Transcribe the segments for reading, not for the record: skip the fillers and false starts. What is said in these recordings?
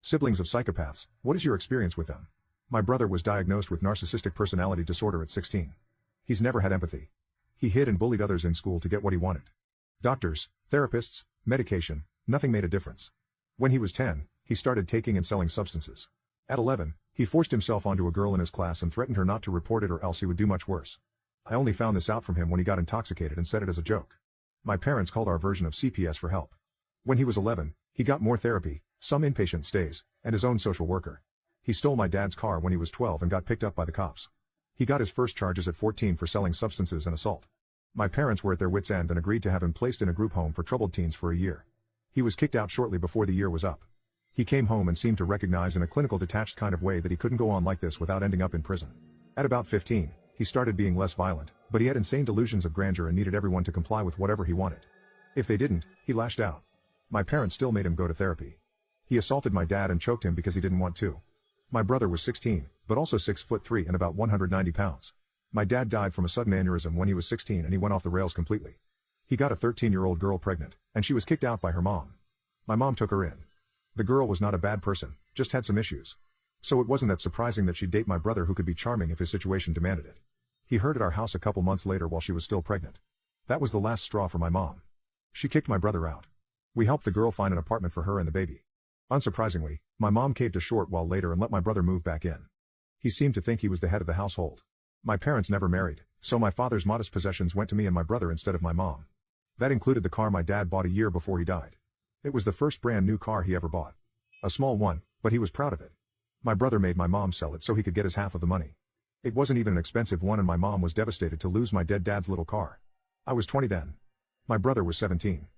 Siblings of psychopaths, what is your experience with them? My brother was diagnosed with narcissistic personality disorder at 16. He's never had empathy. He hid and bullied others in school to get what he wanted. Doctors, therapists, medication, nothing made a difference. When he was 10, he started taking and selling substances. At 11, he forced himself onto a girl in his class and threatened her not to report it or else he would do much worse. I only found this out from him when he got intoxicated and said it as a joke. My parents called our version of CPS for help. When he was 11, he got more therapy, some inpatient stays, and his own social worker. He stole my dad's car when he was 12 and got picked up by the cops. He got his first charges at 14 for selling substances and assault. My parents were at their wits' end and agreed to have him placed in a group home for troubled teens for a year. He was kicked out shortly before the year was up. He came home and seemed to recognize in a clinical detached kind of way that he couldn't go on like this without ending up in prison. At about 15, he started being less violent, but he had insane delusions of grandeur and needed everyone to comply with whatever he wanted. If they didn't, he lashed out. My parents still made him go to therapy. He assaulted my dad and choked him because he didn't want to. My brother was 16, but also 6'3" and about 190 pounds. My dad died from a sudden aneurysm when he was 16 and he went off the rails completely. He got a 13-year-old girl pregnant, and she was kicked out by her mom. My mom took her in. The girl was not a bad person, just had some issues. So it wasn't that surprising that she'd date my brother who could be charming if his situation demanded it. He heard at our house a couple months later while she was still pregnant. That was the last straw for my mom. She kicked my brother out. We helped the girl find an apartment for her and the baby. Unsurprisingly, my mom caved a short while later and let my brother move back in. He seemed to think he was the head of the household. My parents never married, so my father's modest possessions went to me and my brother instead of my mom. That included the car my dad bought a year before he died. It was the first brand new car he ever bought. A small one, but he was proud of it. My brother made my mom sell it so he could get his half of the money. It wasn't even an expensive one and my mom was devastated to lose my dead dad's little car. I was 20 then. My brother was 17.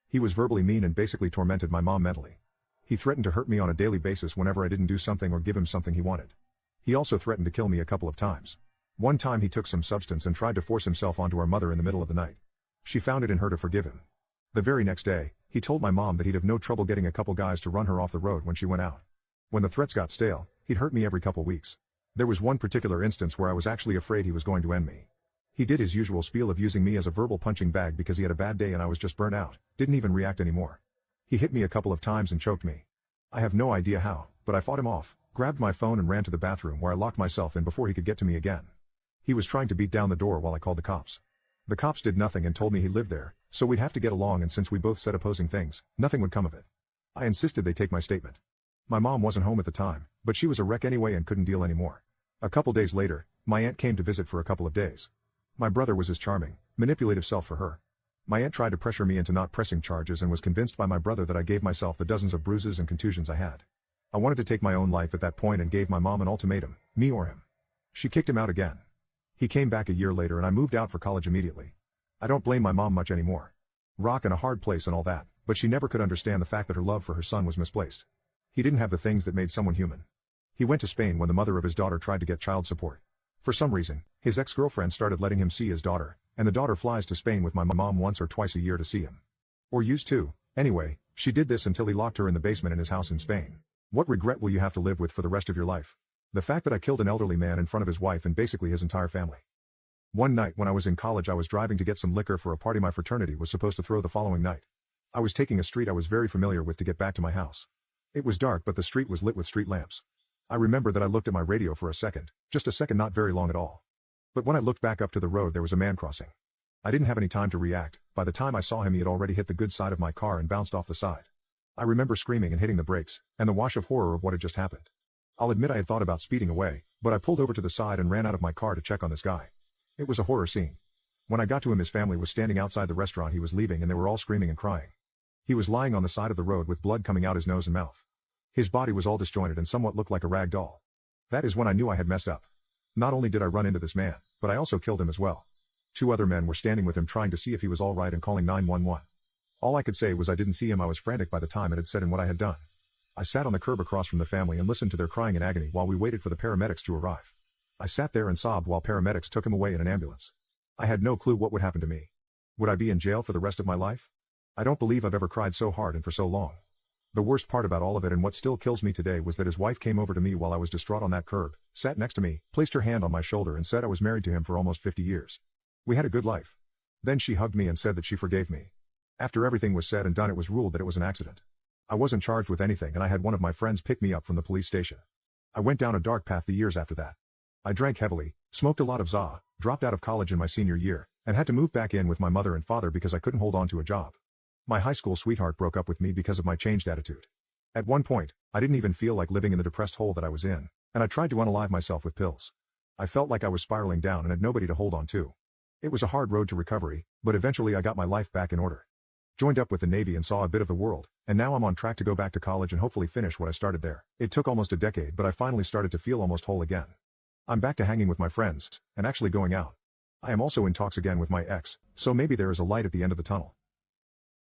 He was verbally mean and basically tormented my mom mentally. He threatened to hurt me on a daily basis whenever I didn't do something or give him something he wanted. He also threatened to kill me a couple of times. One time he took some substance and tried to force himself onto our mother in the middle of the night. She found it in her to forgive him. The very next day, he told my mom that he'd have no trouble getting a couple guys to run her off the road when she went out. When the threats got stale, he'd hurt me every couple weeks. There was one particular instance where I was actually afraid he was going to end me. He did his usual spiel of using me as a verbal punching bag because he had a bad day and I was just burnt out, didn't even react anymore. He hit me a couple of times and choked me. I have no idea how, but I fought him off, grabbed my phone and ran to the bathroom where I locked myself in before he could get to me again. He was trying to beat down the door while I called the cops. The cops did nothing and told me he lived there, so we'd have to get along, and since we both said opposing things, nothing would come of it. I insisted they take my statement. My mom wasn't home at the time, but she was a wreck anyway and couldn't deal anymore. A couple days later, my aunt came to visit for a couple of days. My brother was his charming, manipulative self for her. My aunt tried to pressure me into not pressing charges and was convinced by my brother that I gave myself the dozens of bruises and contusions I had. I wanted to take my own life at that point and gave my mom an ultimatum, me or him. She kicked him out again. He came back a year later and I moved out for college immediately. I don't blame my mom much anymore. Rock in a hard place and all that, but she never could understand the fact that her love for her son was misplaced. He didn't have the things that made someone human. He went to Spain when the mother of his daughter tried to get child support. For some reason, his ex-girlfriend started letting him see his daughter, and the daughter flies to Spain with my mom once or twice a year to see him. Or used to. Anyway, she did this until he locked her in the basement in his house in Spain. What regret will you have to live with for the rest of your life? The fact that I killed an elderly man in front of his wife and basically his entire family. One night when I was in college I was driving to get some liquor for a party my fraternity was supposed to throw the following night. I was taking a street I was very familiar with to get back to my house. It was dark but the street was lit with street lamps. I remember that I looked at my radio for a second, just a second, not very long at all. But when I looked back up to the road there was a man crossing. I didn't have any time to react. By the time I saw him he had already hit the good side of my car and bounced off the side. I remember screaming and hitting the brakes, and the wash of horror of what had just happened. I'll admit I had thought about speeding away, but I pulled over to the side and ran out of my car to check on this guy. It was a horror scene. When I got to him his family was standing outside the restaurant he was leaving and they were all screaming and crying. He was lying on the side of the road with blood coming out his nose and mouth. His body was all disjointed and somewhat looked like a rag doll. That is when I knew I had messed up. Not only did I run into this man, but I also killed him as well. 2 other men were standing with him trying to see if he was all right and calling 911. All I could say was I didn't see him. I was frantic by the time it had said and what I had done. I sat on the curb across from the family and listened to their crying in agony while we waited for the paramedics to arrive. I sat there and sobbed while paramedics took him away in an ambulance. I had no clue what would happen to me. Would I be in jail for the rest of my life? I don't believe I've ever cried so hard and for so long. The worst part about all of it and what still kills me today was that his wife came over to me while I was distraught on that curb, sat next to me, placed her hand on my shoulder and said I was married to him for almost 50 years. We had a good life. Then she hugged me and said that she forgave me. After everything was said and done it was ruled that it was an accident. I wasn't charged with anything and I had one of my friends pick me up from the police station. I went down a dark path the years after that. I drank heavily, smoked a lot of za, dropped out of college in my senior year, and had to move back in with my mother and father because I couldn't hold on to a job. My high school sweetheart broke up with me because of my changed attitude. At one point, I didn't even feel like living in the depressed hole that I was in, and I tried to unalive myself with pills. I felt like I was spiraling down and had nobody to hold on to. It was a hard road to recovery, but eventually I got my life back in order. Joined up with the Navy and saw a bit of the world, and now I'm on track to go back to college and hopefully finish what I started there. It took almost a decade, but I finally started to feel almost whole again. I'm back to hanging with my friends, and actually going out. I am also in talks again with my ex, so maybe there is a light at the end of the tunnel.